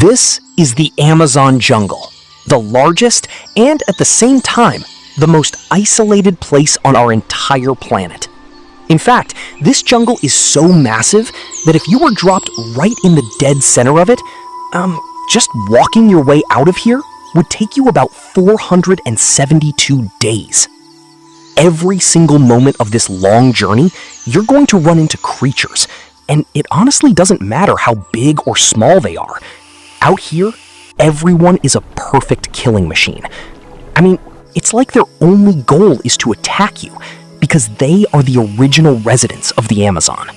This is the Amazon jungle, the largest and at the same time, the most isolated place on our entire planet. In fact, this jungle is so massive that if you were dropped right in the dead center of it, just walking your way out of here would take you about 472 days. Every single moment of this long journey, you're going to run into creatures, and it honestly doesn't matter how big or small they are. Out here, everyone is a perfect killing machine. I mean, it's like their only goal is to attack you, because they are the original residents of the Amazon.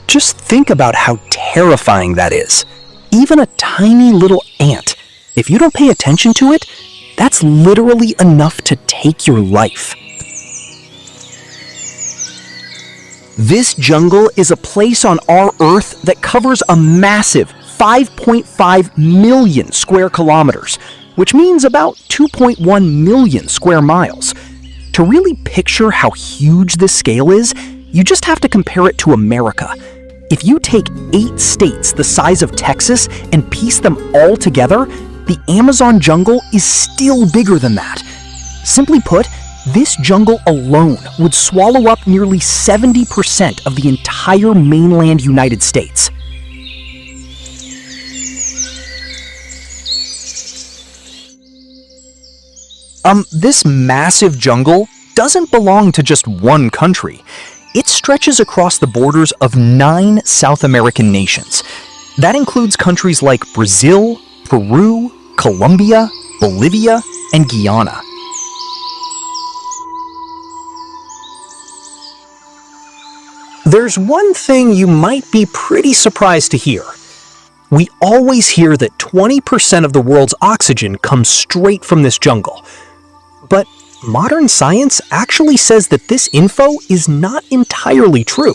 Just think about how terrifying that is. Even a tiny little ant, if you don't pay attention to it, that's literally enough to take your life. This jungle is a place on our Earth that covers a massive 5.5 million square kilometers, which means about 2.1 million square miles. To really picture how huge this scale is, you just have to compare it to America. If you take 8 states the size of Texas and piece them all together, the Amazon jungle is still bigger than that. Simply put, this jungle alone would swallow up nearly 70% of the entire mainland United States. This massive jungle doesn't belong to just one country. It stretches across the borders of 9 South American nations. That includes countries like Brazil, Peru, Colombia, Bolivia, and Guyana. There's one thing you might be pretty surprised to hear. We always hear that 20% of the world's oxygen comes straight from this jungle. But modern science actually says that this info is not entirely true.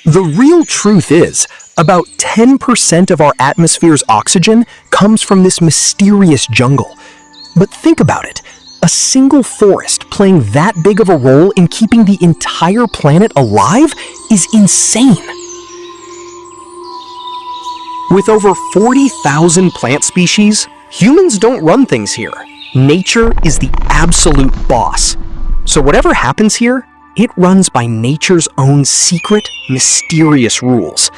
The real truth is, about 10% of our atmosphere's oxygen comes from this mysterious jungle. But think about it. A single forest playing that big of a role in keeping the entire planet alive is insane. With over 40,000 plant species, humans don't run things here. Nature is the absolute boss. So whatever happens here, it runs by nature's own secret, mysterious rules.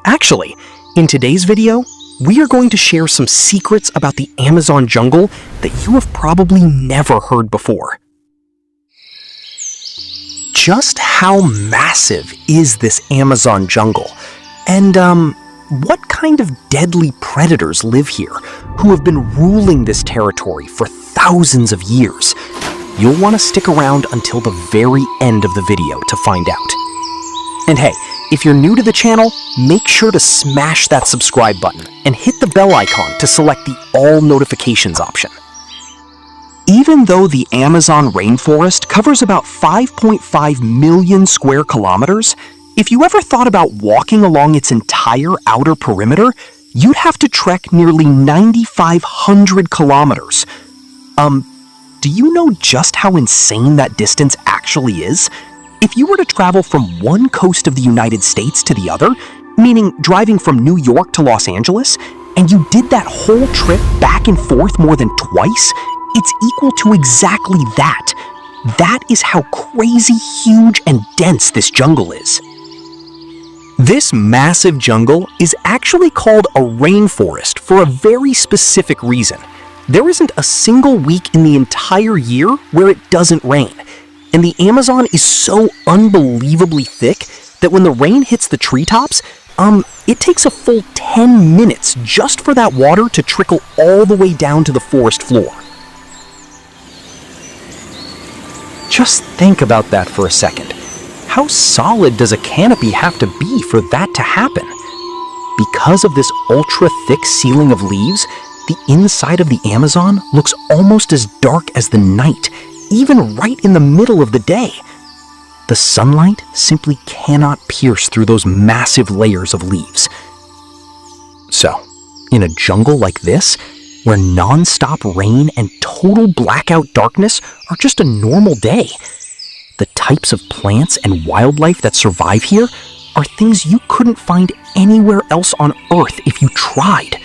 Actually, in today's video, we are going to share some secrets about the Amazon jungle that you have probably never heard before. Just how massive is this Amazon jungle? And what kind of deadly predators live here who have been ruling this territory for thousands of years? You'll want to stick around until the very end of the video to find out. And hey, if you're new to the channel, make sure to smash that subscribe button and hit the bell icon to select the all notifications option. Even though the Amazon rainforest covers about 5.5 million square kilometers, if you ever thought about walking along its entire outer perimeter, you'd have to trek nearly 9,500 kilometers. Do you know just how insane that distance actually is? If you were to travel from one coast of the United States to the other, meaning driving from New York to Los Angeles, and you did that whole trip back and forth more than twice, it's equal to exactly that. That is how crazy huge and dense this jungle is. This massive jungle is actually called a rainforest for a very specific reason. There isn't a single week in the entire year where it doesn't rain. And the Amazon is so unbelievably thick that when the rain hits the treetops, it takes a full 10 minutes just for that water to trickle all the way down to the forest floor. Just think about that for a second. How solid does a canopy have to be for that to happen? Because of this ultra-thick ceiling of leaves, the inside of the Amazon looks almost as dark as the night, even right in the middle of the day. The sunlight simply cannot pierce through those massive layers of leaves. So, in a jungle like this, where non-stop rain and total blackout darkness are just a normal day, The types of plants and wildlife that survive here are things you couldn't find anywhere else on Earth if you tried.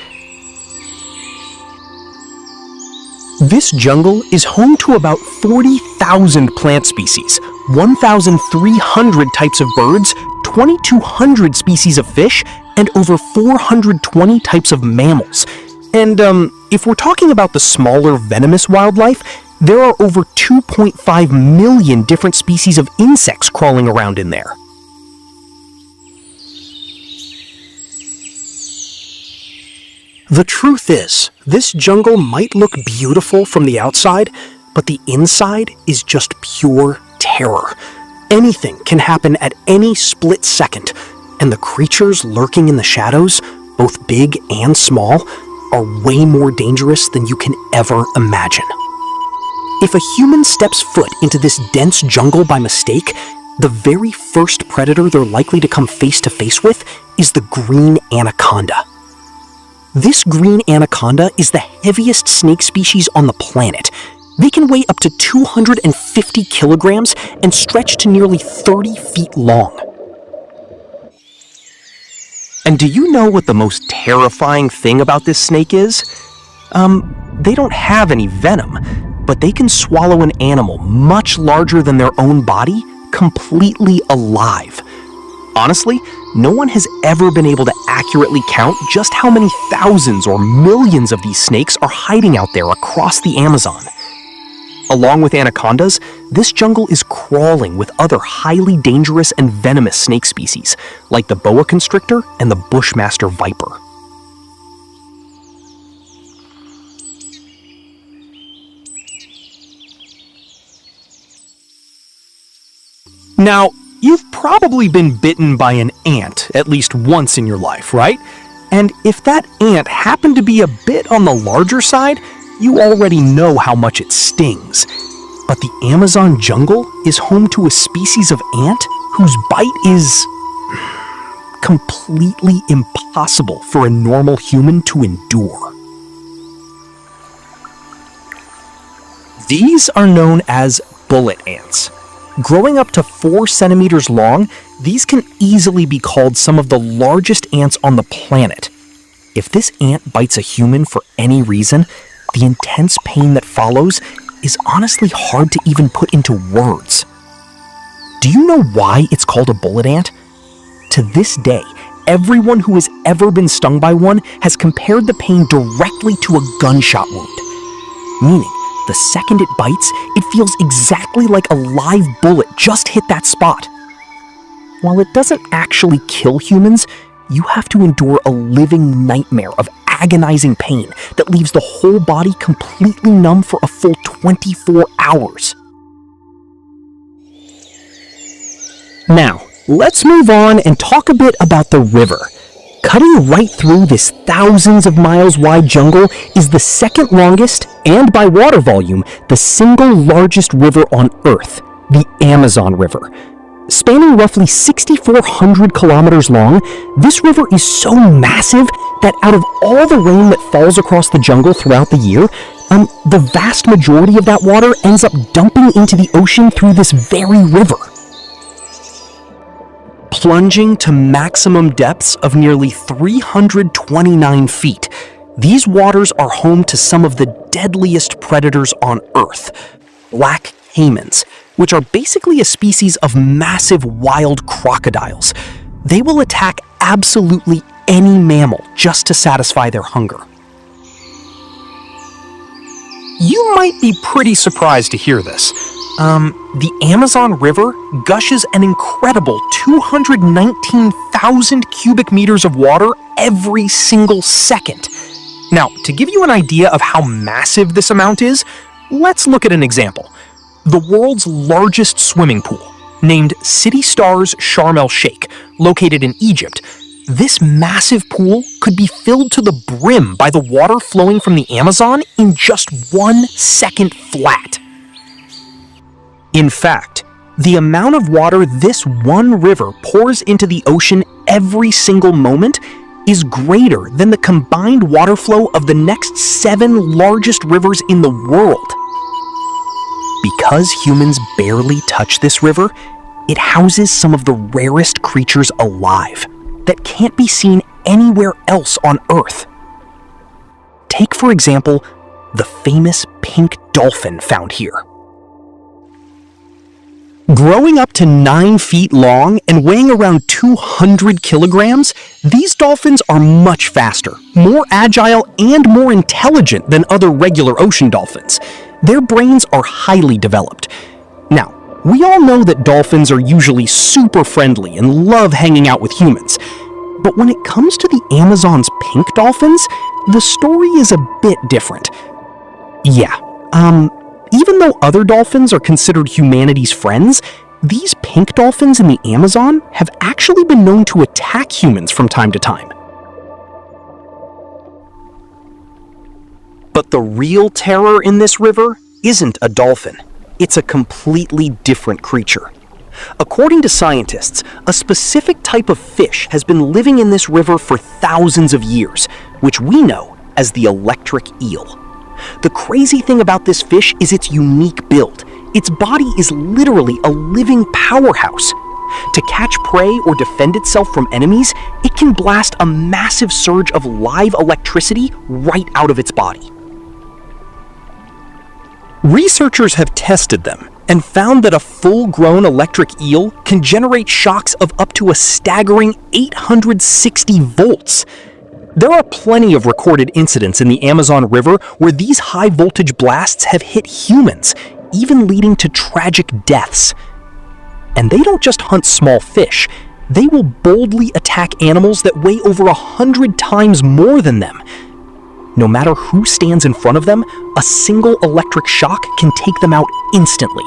This jungle is home to about 40,000 plant species, 1,300 types of birds, 2,200 species of fish, and over 420 types of mammals. And if we're talking about the smaller venomous wildlife, there are over 2.5 million different species of insects crawling around in there. The truth is, this jungle might look beautiful from the outside, but the inside is just pure terror. Anything can happen at any split second, and the creatures lurking in the shadows, both big and small, are way more dangerous than you can ever imagine. If a human steps foot into this dense jungle by mistake, the very first predator they're likely to come face to face with is the green anaconda. This green anaconda is the heaviest snake species on the planet. They can weigh up to 250 kilograms and stretch to nearly 30 feet long. And do you know what the most terrifying thing about this snake is? They don't have any venom, but they can swallow an animal much larger than their own body completely alive. Honestly, no one has ever been able to accurately count just how many thousands or millions of these snakes are hiding out there across the Amazon. Along with anacondas, this jungle is crawling with other highly dangerous and venomous snake species, like the boa constrictor and the bushmaster viper. Now, you've probably been bitten by an ant at least once in your life, right? And if that ant happened to be a bit on the larger side, you already know how much it stings. But the Amazon jungle is home to a species of ant whose bite is completely impossible for a normal human to endure. These are known as bullet ants. Growing up to 4 centimeters long, these can easily be called some of the largest ants on the planet. If this ant bites a human for any reason, the intense pain that follows is honestly hard to even put into words. Do you know why it's called a bullet ant? To this day, everyone who has ever been stung by one has compared the pain directly to a gunshot wound. Meaning, the second it bites, it feels exactly like a live bullet just hit that spot. While it doesn't actually kill humans, you have to endure a living nightmare of agonizing pain that leaves the whole body completely numb for a full 24 hours. Now, let's move on and talk a bit about the river. Cutting right through this thousands of miles wide jungle is the second longest, and by water volume, the single largest river on Earth, the Amazon River. Spanning roughly 6,400 kilometers long, this river is so massive that out of all the rain that falls across the jungle throughout the year, the vast majority of that water ends up dumping into the ocean through this very river. Plunging to maximum depths of nearly 329 feet, these waters are home to some of the deadliest predators on Earth, black caimans, which are basically a species of massive wild crocodiles. They will attack absolutely any mammal just to satisfy their hunger. You might be pretty surprised to hear this. The Amazon River gushes an incredible 219,000 cubic meters of water every single second. Now, to give you an idea of how massive this amount is, let's look at an example. The world's largest swimming pool, named City Stars Sharm el-Sheikh, located in Egypt. This massive pool could be filled to the brim by the water flowing from the Amazon in just 1 second flat. In fact, the amount of water this one river pours into the ocean every single moment is greater than the combined water flow of the next 7 largest rivers in the world. Because humans barely touch this river, it houses some of the rarest creatures alive that can't be seen anywhere else on Earth. Take, for example, the famous pink dolphin found here. Growing up to 9 feet long and weighing around 200 kilograms, these dolphins are much faster, more agile, and more intelligent than other regular ocean dolphins. Their brains are highly developed. Now, we all know that dolphins are usually super friendly and love hanging out with humans. But when it comes to the Amazon's pink dolphins, the story is a bit different. Yeah, even though other dolphins are considered humanity's friends, these pink dolphins in the Amazon have actually been known to attack humans from time to time. But the real terror in this river isn't a dolphin. It's a completely different creature. According to scientists, a specific type of fish has been living in this river for thousands of years, which we know as the electric eel. The crazy thing about this fish is its unique build. Its body is literally a living powerhouse. To catch prey or defend itself from enemies, it can blast a massive surge of live electricity right out of its body. Researchers have tested them and found that a full-grown electric eel can generate shocks of up to a staggering 860 volts. There are plenty of recorded incidents in the Amazon River where these high-voltage blasts have hit humans, even leading to tragic deaths. And they don't just hunt small fish. They will boldly attack animals that weigh over 100 times more than them. No matter who stands in front of them, a single electric shock can take them out instantly.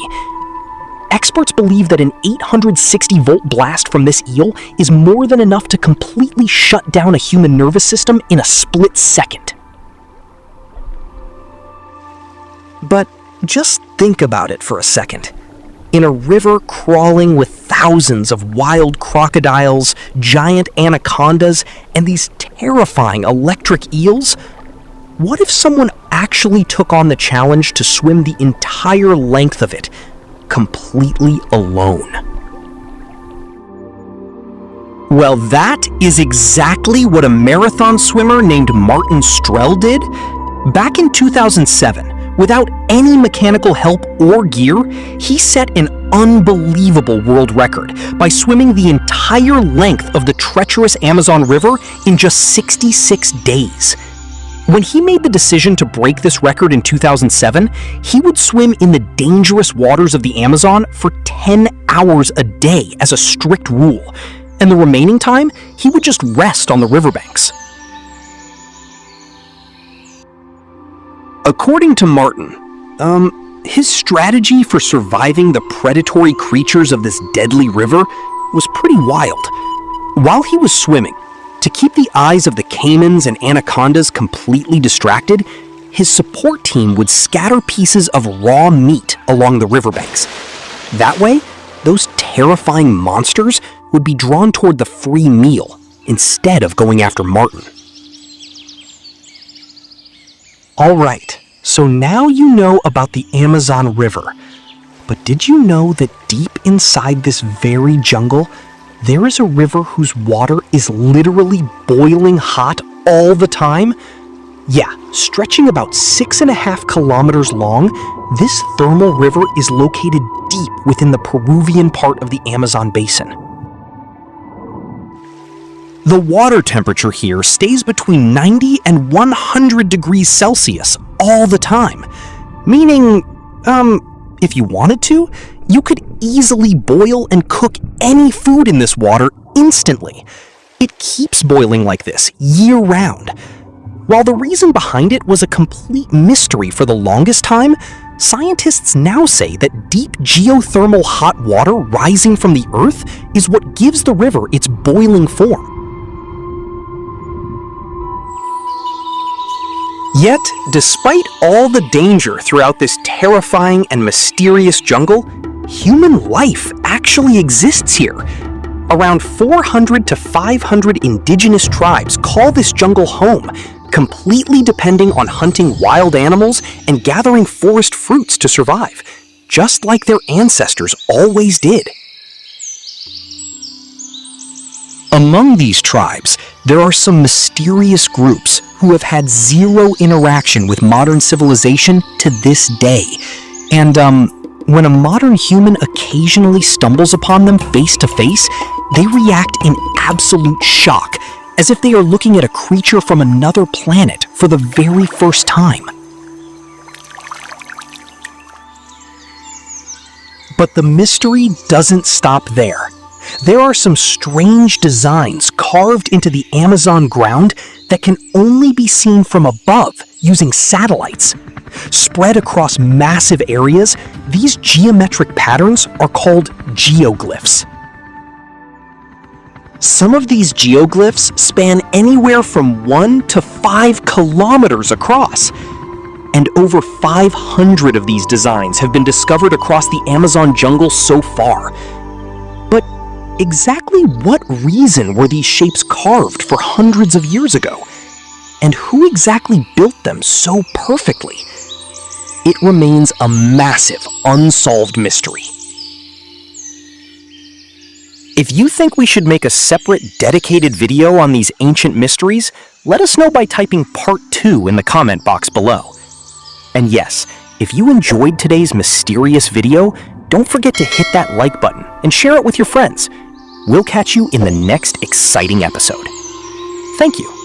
Experts believe that an 860-volt blast from this eel is more than enough to completely shut down a human nervous system in a split second. But just think about it for a second. In a river crawling with thousands of wild crocodiles, giant anacondas, and these terrifying electric eels, what if someone actually took on the challenge to swim the entire length of it, completely alone? Well, that is exactly what a marathon swimmer named Martin Strel did. Back in 2007, without any mechanical help or gear, he set an unbelievable world record by swimming the entire length of the treacherous Amazon River in just 66 days. When he made the decision to break this record in 2007, he would swim in the dangerous waters of the Amazon for 10 hours a day as a strict rule, and the remaining time, he would just rest on the riverbanks. According to Martin, his strategy for surviving the predatory creatures of this deadly river was pretty wild. While he was swimming, to keep the eyes of the caimans and anacondas completely distracted, his support team would scatter pieces of raw meat along the riverbanks. That way, those terrifying monsters would be drawn toward the free meal instead of going after Martin. Alright, so now you know about the Amazon River. But did you know that deep inside this very jungle, there is a river whose water is literally boiling hot all the time? Yeah, stretching about 6.5 kilometers long, this thermal river is located deep within the Peruvian part of the Amazon basin. The water temperature here stays between 90 and 100 degrees Celsius all the time, meaning, if you wanted to, you could easily boil and cook any food in this water instantly. It keeps boiling like this year-round. While the reason behind it was a complete mystery for the longest time, scientists now say that deep geothermal hot water rising from the earth is what gives the river its boiling form. Yet, despite all the danger throughout this terrifying and mysterious jungle, human life actually exists here. Around 400 to 500 indigenous tribes call this jungle home, completely depending on hunting wild animals and gathering forest fruits to survive. just like their ancestors always did. Among these tribes, there are some mysterious groups who have had zero interaction with modern civilization to this day. And when a modern human occasionally stumbles upon them face to face, they react in absolute shock, as if they are looking at a creature from another planet for the very first time. But the mystery doesn't stop there. There are some strange designs carved into the Amazon ground that can only be seen from above using satellites. Spread across massive areas, these geometric patterns are called geoglyphs. Some of these geoglyphs span anywhere from 1 to 5 kilometers across. And over 500 of these designs have been discovered across the Amazon jungle so far. But exactly what reason were these shapes carved for hundreds of years ago? And who exactly built them so perfectly? It remains a massive, unsolved mystery. If you think we should make a separate, dedicated video on these ancient mysteries, let us know by typing Part 2 in the comment box below. And yes, if you enjoyed today's mysterious video, don't forget to hit that like button and share it with your friends. We'll catch you in the next exciting episode. Thank you.